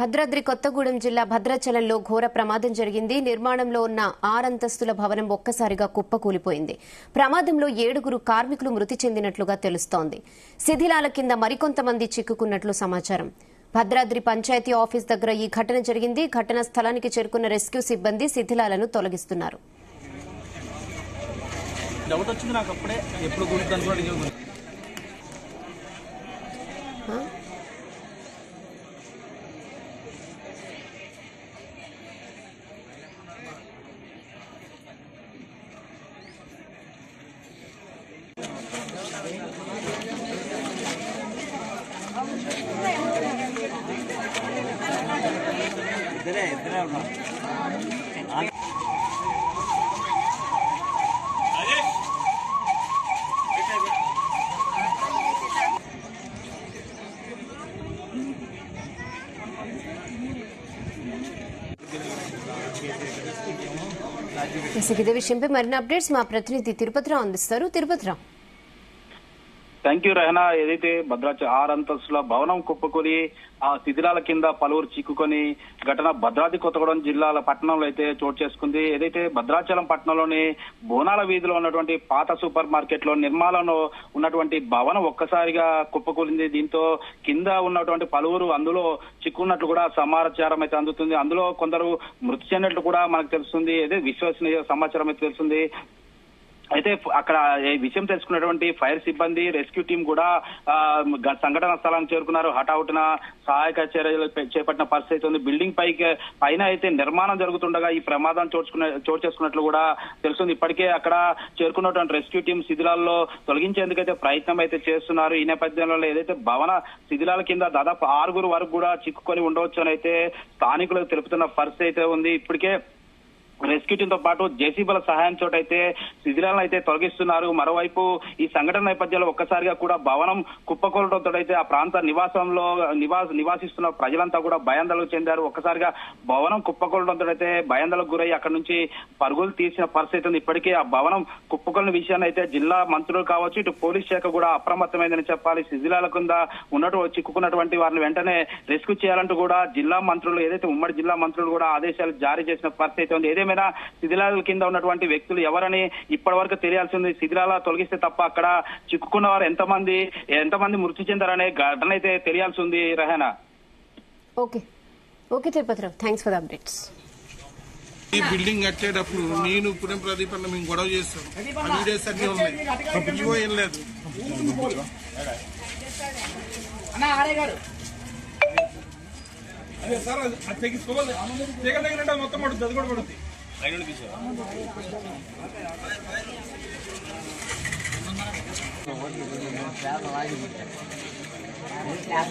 భద్రాద్రి కొత్తగూడెం జిల్లా భద్రాచలంలో ఘోర ప్రమాదం జరిగింది. నిర్మాణంలో ఉన్న 6 అంతస్తుల భవనం ఒక్కసారిగా కుప్పకూలిపోయింది. ప్రమాదంలో 7 కార్మికులు మృతి చెందినట్లుగా తెలుస్తోంది. శిథిలాల కింద మరికొంతమంది చిక్కుకున్నట్లు సమాచారం. భద్రాద్రి పంచాయతీ ఆఫీస్ దగ్గర ఈ ఘటన జరిగింది. ఘటనా స్థలానికి చేరుకున్న రెస్క్యూ సిబ్బంది శిథిలాలను తొలగిస్తున్నారు. ఇదే విషయంపై మరిన్ని అప్డేట్స్ మా ప్రతినిధి తిరుపతిరావు అందిస్తారు. తిరుపతిరావు. Thank you Rehana. ఏదైతే భద్రాచలం 6 అంతస్తుల భవనం కుప్పకూలి ఆ శిథిలాల కింద పలువురు చిక్కుకొని ఘటన భద్రాద్రి కొత్తగూడెం జిల్లాల పట్టణంలో అయితే చోటు చేసుకుంది. ఏదైతే భద్రాచలం పట్టణంలోని బోనాల వీధిలో ఉన్నటువంటి పాత సూపర్ మార్కెట్ లో నిర్మాణంలో ఉన్నటువంటి భవనం ఒక్కసారిగా కుప్పకూలింది. దీంతో కింద ఉన్నటువంటి పలువురు అందులో చిక్కున్నట్లు కూడా సమాచారం అయితే అందుతుంది. అందులో కొందరు మృతి చెందినట్లు కూడా మనకు తెలుస్తుంది. అదే విశ్వసనీయ సమాచారం అయితే తెలుస్తుంది. అయితే అక్కడ విషయం తెలుసుకున్నటువంటి ఫైర్ సిబ్బంది, రెస్క్యూ టీం కూడా సంఘటన స్థలానికి చేరుకున్నారు. హఠాహుటిన సహాయక చర్యలు చేపట్టిన పరిస్థితి ఉంది. బిల్డింగ్ పైన అయితే నిర్మాణం జరుగుతుండగా ఈ ప్రమాదం చోటు చేసుకున్నట్లు కూడా తెలుస్తుంది. ఇప్పటికే అక్కడ చేరుకున్నటువంటి రెస్క్యూ టీం శిథిలాల్లో తొలగించేందుకైతే ప్రయత్నం అయితే చేస్తున్నారు. ఈ నేపథ్యంలో ఏదైతే భవన శిథిలాల కింద దాదాపు 6 వరకు కూడా చిక్కుకొని ఉండవచ్చు అని అయితే స్థానికులకు తెలుపుతున్న పరిస్థితి అయితే ఉంది. ఇప్పటికే రెస్క్యూ టీంతో పాటు జేసీబీల సహాయంతో అయితే శిథిలాలను అయితే తొలగిస్తున్నారు. మరోవైపు ఈ సంఘటన నేపథ్యంలో ఒక్కసారిగా కూడా భవనం కుప్పకూలడంతో అయితే ఆ ప్రాంత నివాసిస్తున్న ప్రజలంతా కూడా భయాందోళనకు చెందారు. ఒక్కసారిగా భవనం కుప్పకూలడంతో అయితే భయాందోళనకు గురై అక్కడి నుంచి పరుగులు తీసిన పరిస్థితి ఉంది. ఇప్పటికే ఆ భవనం కుప్పకూలిన విషయాన్ని అయితే జిల్లా మంత్రులు కావచ్చు, ఇటు పోలీస్ శాఖ కూడా అప్రమత్తమైందని చెప్పాలి. శిథిలాల కింద చిక్కుకున్నటువంటి వారిని వెంటనే రెస్క్యూ చేయాలంటూ కూడా జిల్లా మంత్రులు, ఏదైతే ఉమ్మడి జిల్లా మంత్రులు కూడా ఆదేశాలు జారీ చేసిన పరిస్థితి ఉంది. శిథిలాల కింద ఉన్నటువంటి వ్యక్తులు ఎవరని ఇప్పటి వరకు తెలియాల్సింది. శిథిలాల తొలగిస్తే తప్ప అక్కడ చిక్కుకున్న వారు ఎంతమంది మృతి చెందారనే ఘటన అయితే తెలియాల్సి ఉంది. Rehana. Okay Tirupathirao, thanks for the updates. ఈ బిల్డింగ్ కట్టేటప్పుడు నేను పురం ప్రదీప్ అన్న మేము గొడవ చేస్తాం. వీడియోస్ అన్ని ఉన్నాయి. ఏం లేదు సార్, అది తెగించుకోవాలి. తెగ మొత్తం పడుతుంది, అది కూడా పడుతుంది. క్లాస్